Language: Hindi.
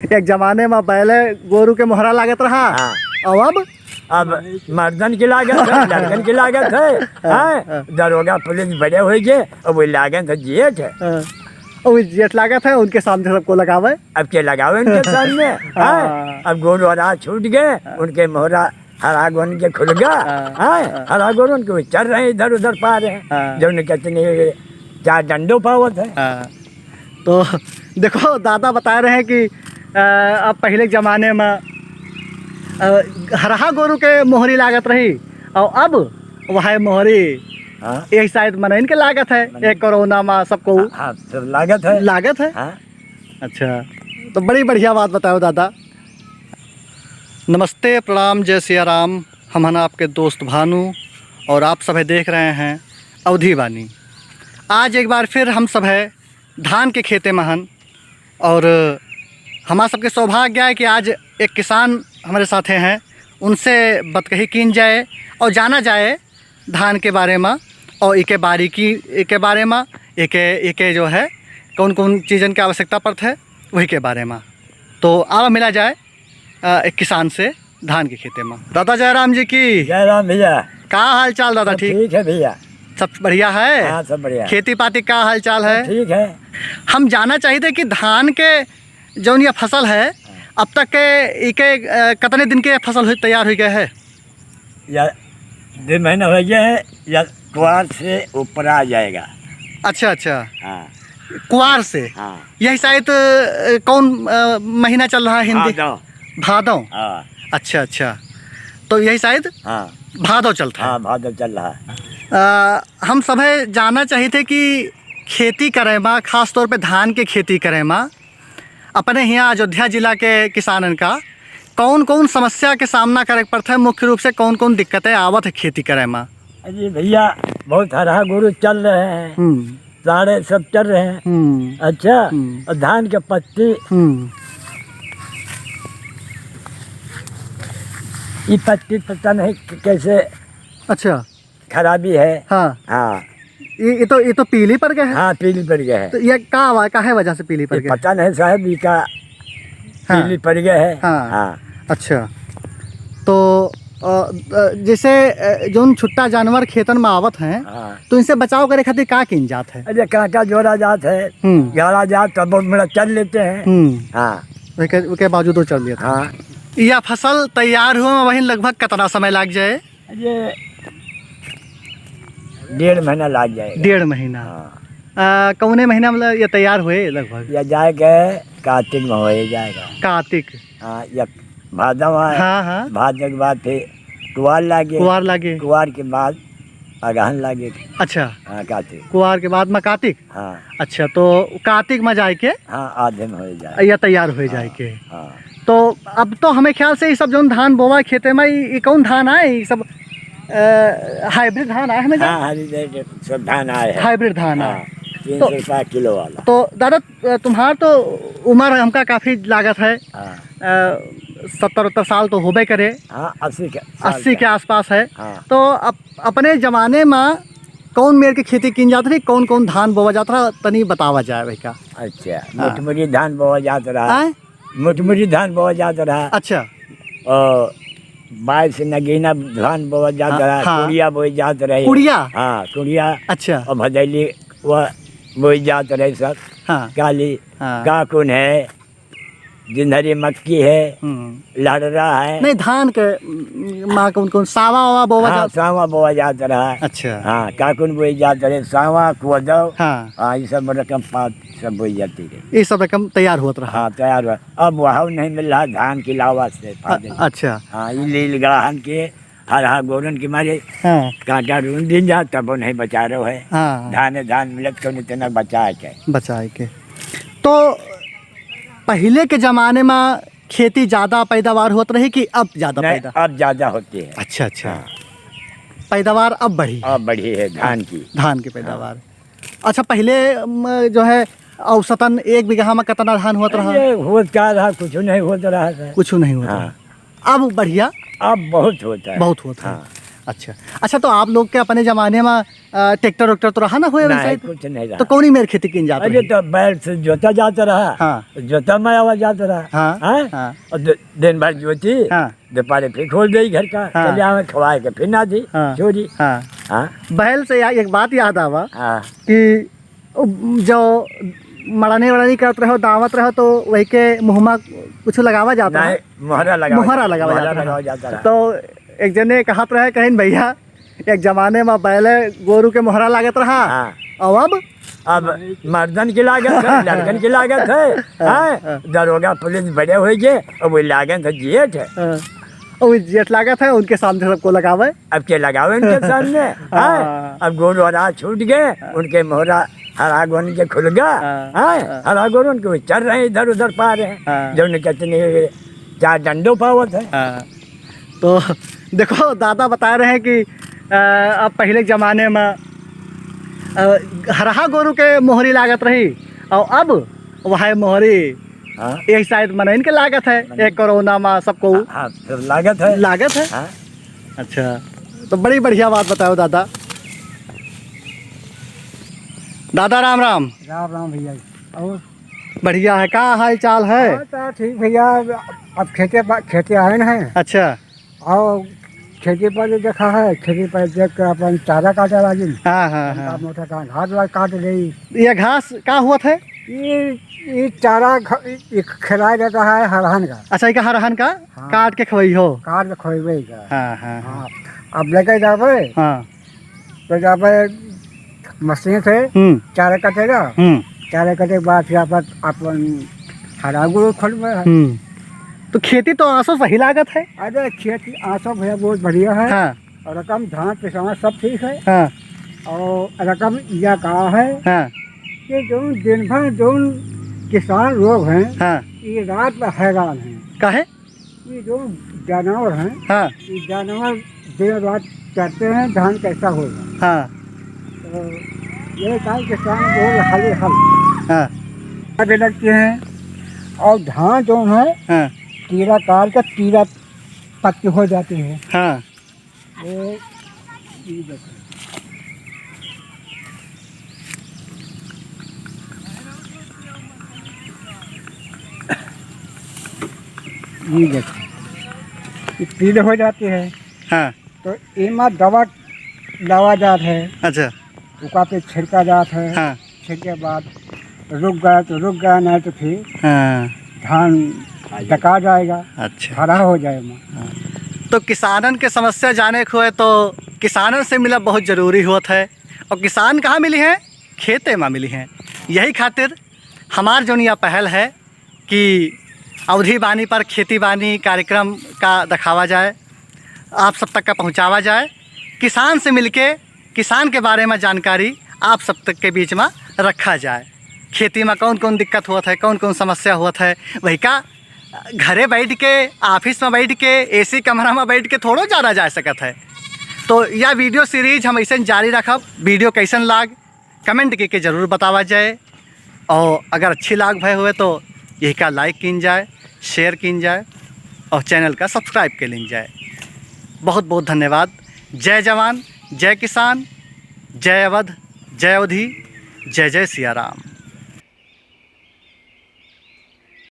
एक जमाने में पहले गोरू के मोहरा लागत रहा। हाँ। और अब मर्दन की लागत है, लड़कन की लागत है। हाँ, दरोगा पुलिस बड़े हुए जे और वो लागत है जेठ है। और जेठ लागत है उनके सामने सबको लगावे। अब के लगावे उनके सामने। हाँ, अब गोरू हरा छूट गए, उनके मोहरा हरा गोन के खुल गया। हाँ, हरा गोन उनके चल रहे इधर उधर पा रहे हैं, जो उन्हें कहते नहीं 4 डंडों पावत है। तो देखो दादा बता रहे हैं कि अब पहले के ज़माने में हरहा गोरू के मोहरी लागत रही और अब वह मोहरी एक शायद मनैन के लागत है। एक कोरोना में सबको सब लागत है। लागत है। अच्छा, तो बड़ी बढ़िया बात बताओ दादा। नमस्ते, प्रणाम, जय सिया राम। हम हैं आपके दोस्त भानु और आप सभी देख रहे हैं अवधी वाणी। आज एक बार फिर हम सब है धान के खेते में हन और हमारा सबके सौभाग्य है कि आज एक किसान हमारे साथ हैं, उनसे बतकही कीन जाए और जाना जाए धान के बारे में और इके बारीकी के बारे में, इके जो है कौन कौन चीज़न की आवश्यकता पड़ता है वही के बारे में। तो आवा मिला जाए एक किसान से धान के खेते में। दादा जयराम जी की। जयराम भैया। का हाल चाल दादा? ठीक है भैया, सब बढ़िया है। हाँ, सब बढ़िया। खेती पाती का हाल चाल है? ठीक है। हम जानना चाहिए कि धान के जो ये फसल है अब तक के इके कितने दिन के फसल तैयार हो गए है? या 2 महीना हो गया है या कुआर से ऊपर आ जाएगा। अच्छा अच्छा। हाँ। कुआर से। हाँ। यही शायद कौन महीना चल रहा है हिंदी? भादौ। हाँ। अच्छा अच्छा, तो यही शायद भादौ चलता है। हाँ, भादौ चल रहा है। हम सभी जानना चाहिए थे कि खेती करे में, खास तौर पे धान के खेती करे में अपने यहाँ अयोध्या जिला के किसानन का कौन कौन समस्या के सामना करे पड़ता है? मुख्य रूप से कौन कौन दिक्कतें आवत है खेती करे में? अजी भैया, बहुत हरा गोरू चल रहे हैं, सारे सब चल रहे हैं। अच्छा, और धान के पत्ती ये पत्ती पता नहीं कैसे अच्छा खराबी है। हाँ हाँ, ये तो पीली पड़ गया है। हाँ, पीली पड़ गया है। तो ये का है वजह से पीली पड़ गया? पता नहीं साहब, इसका पीली पड़ गया है। हाँ। अच्छा, तो जैसे जो छुट्टा जानवर खेतन में आवत हैं, तो इनसे बचाव करे खातिर का किन जात है? अरे काका जोड़ा जात है, गाड़ा जात तो बहुत बड़ा चल लेते हैं। हाँ, उसके बावजूद चल लिया। हाँ। यह फसल तैयार हुआ वहीं लगभग कितना समय लग जाए? ये 1.5 महीना लग जाएगा। 1.5 महीना। कौने महीना मतलब ये तैयार हुए लगभग? या जाएगा कार्तिक में हो जाएगा। कार्तिक। हाँ, या भादव है। हाँ। भादव के बाद फिर कुआर लागे। कुआर के बाद अगहन लागे। अच्छा। हाँ, कार्तिक। कुआर के बाद में कार्तिक। हाँ। अच्छा, तो कार्तिक में जाए के आधे में हो जाए या तैयार हो जाए के। हाँ। तो अब तो हमें ख्याल से ये सब जो धान बोवा खेते में ये कौन धान आए? ये सब हाइब्रिड धान आए हमें? हाँ, सब धान आए हैं। हाइब्रिड धान आए। 360 किलो वाला। तो दादा तुम्हारा तो उम्र हमका काफ़ी लागत है। 70-80 साल तो होबे करे। हाँ, 80 के आसपास है। हाँ। तो अपने ज़माने में कौन मेर की खेती की जाती रही, कौन कौन धान बोवा जाता रहा, तनी बतावा जाए भाई का। अच्छा, मुठमुरी धान बोवा जाता रहा। मुठमुरी धान बोवा जाता रहा। अच्छा। और 22 नगीना धान बोवा जाता रहा। कुड़िया बोई जाते रहे। कुड़िया? हाँ, कुड़िया। अच्छा। और भदैली वह बोई जाते रहे सब। हाँ। काली काकुन है, जिंदरी मक्की है, लाडरा है। नहीं, धान के माँ कौन कौन सावा वावा बोवा जाता? सावा बोवा जाता रहा। अच्छा। हाँ, काकुन बोई जाते रहे, सावा कुदव। हाँ, ये सब रकम पात सब बोई जाती रही। ये सब रकम तैयार होता रहा। हाँ, तैयार हुआ। अब वह नहीं मिल रहा धान की लावा से। अच्छा। हाँ, लील गड़ाहन के हरा गोरन के मारे कांटा ढूंढ दिन जा तब नहीं बचा रहे है। धान मिलत को इतना बचाए के। तो पहले के ज़माने में खेती ज़्यादा पैदावार होती रही कि अब ज़्यादा? अब ज़्यादा होती है। अच्छा अच्छा। पैदावार अब बढ़ी है धान की पैदावार। अच्छा, पहले जो है औसतन 1 बीघा में कितना धान होता रहा? कुछ नहीं होता रहा। कुछ नहीं होता। अब बढ़िया, अब बहुत होता है। बहुत होता है। अच्छा अच्छा, तो आप लोग के अपने जमाने में ट्रैक्टर वैक्टर तो रहा ना हुए वैसे? नहीं, कुछ नहीं रहा। तो कौन ही मेरे खेती किन जाते अरे तो बैल से जोता जाता रहा। हाँ। जोता में आवाज जाता रहा। हाँ, हाँ? हाँ। और दिन भर जोती। हाँ। दोपहर फिर खोल दे घर का। हाँ। चले आवे खवाए के फिर ना दी हाँ। चोरी। हाँ। हाँ। बैल से एक बात याद आवा हाँ। कि जो मड़ानी वड़ानी करते रहो, दावत रहो, तो वही के मुँह में कुछ लगावा जाता है? नहीं, मोहरा लगावा जाता रहा। तो एक जने कहत रहे, कहीं भैया एक जमाने में बैले गोरू के मोहरा लागत रहा। हाँ। और अब मर्दन की लागत है, लड़कन की लागत है। हाँ? दरोगा पुलिस बड़े हुए जे और वो लागत है जेठ है। और जेठ लागत है, उनके सामने सबको लगावे। अब के लगावे उनके सामने। हाँ? अब गोरू हरा छूट गए, उनके मोहरा हरा गोन के खुल गया। हाँ? हरा गोन के चल रहे इधर उधर पा रहे हैं। जो कितने 4 डंडों पावत है। तो देखो दादा बता रहे हैं कि अब पहले के ज़माने में हरहा गोरू के मोहरी लागत रही, और अब वह मोहरी एक शायद मनइन के लागत है। एक कोरोना में सबको लागत है। हाँ? अच्छा, तो बड़ी बढ़िया बात बताओ दादा। दादा राम राम। राम राम भैया। और बढ़िया है, का हाल चाल है? तो ठीक भैया। अब खेते आए हैं। अच्छा। और खेती पर देखा है, खेती पर देख कर अपन चारा काटे लगी। हाँ हाँ हाँ। मोटा घास काट रही। ये घास का हुआ था? ये चारा खिलाया जाता है हरहन का। अच्छा, ये हरहन का? हाँ। काट के खवई हो? काट के खवई का। हाँ हाँ हाँ। अब लेके जावे। हाँ। तो जावे मशीन से चारा कटेगा। चारा कटे के बाद फिर अपन हरा गुड़ खोलवे। तो खेती तो आंसू सही लागत है? अरे खेती आंसू भैया बहुत बढ़िया है। हाँ। और रकम धान पिसाना सब ठीक है। हाँ। और रकम यह कहा है। हाँ। कि जो दिन भर जो किसान लोग हैं। हाँ। ये रात में हैरान हैं। काहे? ये जो जानवर हैं। हाँ। ये जानवर दिन रात करते हैं धान कैसा होगा। हाँ। तो ये कहा किसान बहुत हले हल। हाँ। आगे लगते हैं और धान जो है। हाँ। कीड़ा काट कर कीड़ा पत्ते हो जाते हैं। हाँ। ये देखो। ये देखो, ये कीड़े हो जाते हैं। हाँ। तो इमा दवा जात है। अच्छा। उका पे छिड़का जात है। हाँ। छिड़के बाद रुक गया तो रुक गया, नहीं तो फिर हाँ धान डका जाएगा। अच्छा, खड़ा हो जाएगा। हाँ। तो किसानन के समस्या जाने को है तो किसानन से मिला बहुत ज़रूरी होता है। और किसान कहाँ मिली हैं? खेते में मिली हैं। यही खातिर हमार जो यह पहल है कि अवधि बानी पर खेती बानी कार्यक्रम का दिखावा जाए, आप सब तक का पहुंचावा जाए। किसान से मिलके किसान के बारे में जानकारी आप सब तक के बीच में रखा जाए। खेती में कौन कौन दिक्कत होता है, कौन कौन समस्या होता है, वही का घरे बैठ के, ऑफिस में बैठ के, एसी कमरा में बैठ के थोड़ो जाना जा सकता है। तो यह वीडियो सीरीज हम ऐसे जारी रखब। वीडियो कैसन लाग कमेंट करके ज़रूर बतावा जाए, और अगर अच्छी लाग भय हुए तो यही का लाइक किन जाए, शेयर किन जाए, और चैनल का सब्सक्राइब कर लिन जाए। बहुत बहुत धन्यवाद। जय जवान, जय किसान, जय अवध, जय अवधि, जय जय सिया राम।